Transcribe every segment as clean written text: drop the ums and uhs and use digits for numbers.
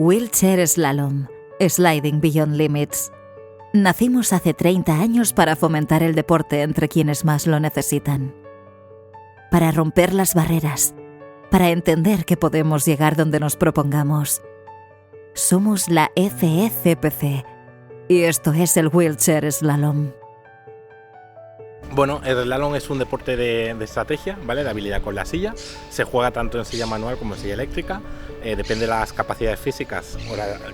Wheelchair Slalom, Sliding Beyond Limits. Nacimos hace 30 años para fomentar el deporte entre quienes más lo necesitan. Para romper las barreras, para entender que podemos llegar donde nos propongamos. Somos la FECPC y esto es el Wheelchair Slalom. Bueno, el slalom es un deporte de estrategia, ¿vale? De habilidad con la silla. Se juega tanto en silla manual como en silla eléctrica. Depende de las capacidades físicas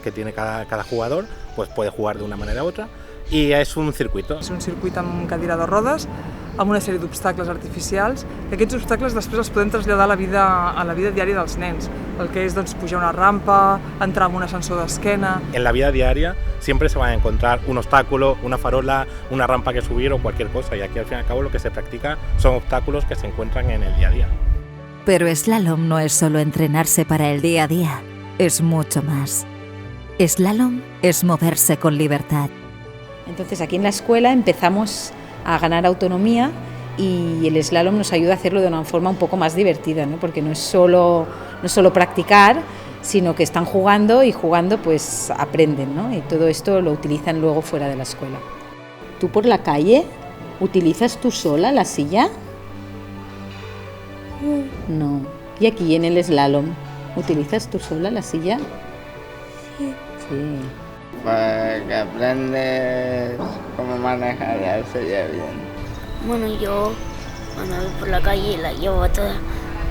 que tiene cada jugador, pues puede jugar de una manera u otra. I és un circuit. És un circuit amb cadira de rodes, amb una sèrie d'obstacles artificials, i aquests obstacles després els podem traslladar a la vida diària dels nens, el que és pujar una rampa, entrar en un ascensor d'esquena. En la vida diaria siempre se va a encontrar un obstáculo, una farola, una rampa que subir o cualquier cosa, y aquí al fin y al cabo lo que se practica son obstáculos que se encuentran en el día a día. Pero slalom no es solo entrenarse para el día a día, es mucho más. Slalom es moverse con libertad. Entonces aquí en la escuela empezamos a ganar autonomía y el slalom nos ayuda a hacerlo de una forma un poco más divertida, ¿no? Porque no es solo practicar, sino que están jugando y jugando pues aprenden, ¿no? Y todo esto lo utilizan luego fuera de la escuela. ¿Tú por la calle utilizas tú sola la silla? No. ¿Y aquí en el slalom utilizas tú sola la silla? Sí. Para que aprendes cómo manejar la silla bien. Bueno, yo cuando voy por la calle la llevo a toda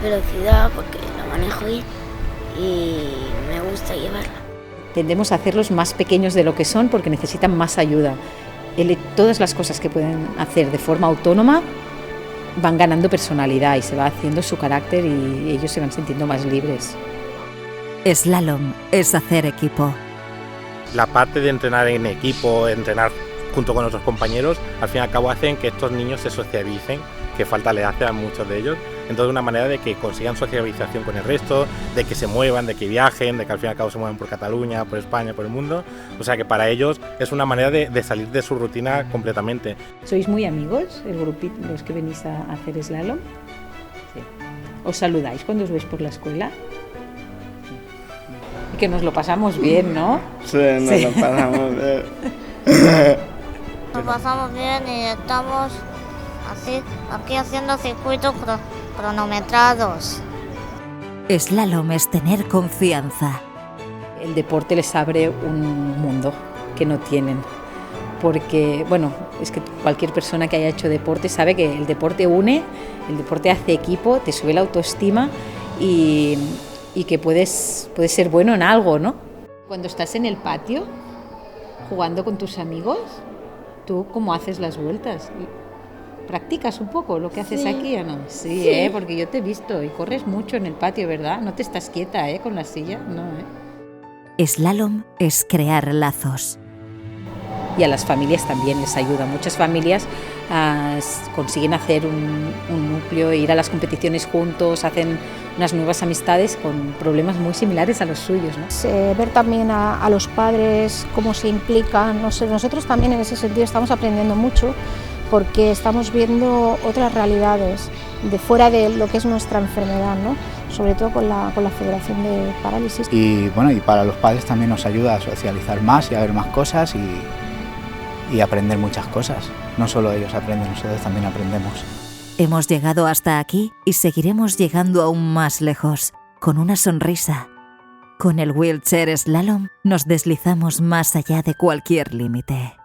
velocidad porque la manejo bien y me gusta llevarla. Tendemos a hacerlos más pequeños de lo que son porque necesitan más ayuda. Todas las cosas que pueden hacer de forma autónoma van ganando personalidad y se va haciendo su carácter y ellos se van sintiendo más libres. Slalom es hacer equipo. La parte de entrenar en equipo, entrenar junto con otros compañeros, al fin y al cabo hacen que estos niños se socialicen, que falta le hace a muchos de ellos. Entonces una manera de que consigan socialización con el resto, de que se muevan, de que viajen, de que al fin y al cabo se mueven por Cataluña, por España, por el mundo. O sea que para ellos es una manera de salir de su rutina completamente. ¿Sois muy amigos, el grupito, los que venís a hacer slalom? Sí. ¿Os saludáis cuando os veis por la escuela? Y que nos lo pasamos bien, ¿no? Sí, lo pasamos bien. Nos pasamos bien y estamos aquí haciendo circuitos cronometrados. Slalom es tener confianza. El deporte les abre un mundo que no tienen. Porque, bueno, es que cualquier persona que haya hecho deporte sabe que el deporte une, el deporte hace equipo, te sube la autoestima y que puedes ser bueno en algo, ¿no? Cuando estás en el patio jugando con tus amigos, ¿tú cómo haces las vueltas? ¿Practicas un poco lo que haces aquí o no? Sí, porque yo te he visto y corres mucho en el patio, ¿verdad? No te estás quieta, con la silla, no, Slalom es crear lazos. Y a las familias también les ayuda. Muchas familias consiguen hacer un núcleo, ir a las competiciones juntos, hacen unas nuevas amistades con problemas muy similares a los suyos, ¿no? Ver también a los padres cómo se implican. Nosotros también en ese sentido estamos aprendiendo mucho porque estamos viendo otras realidades de fuera de lo que es nuestra enfermedad, ¿no? Sobre todo con la Federación de Parálisis. Y bueno, y para los padres también nos ayuda a socializar más y a ver más cosas y aprender muchas cosas. No solo ellos aprenden, nosotros también aprendemos. Hemos llegado hasta aquí y seguiremos llegando aún más lejos, con una sonrisa. Con el Wheelchair Slalom nos deslizamos más allá de cualquier límite.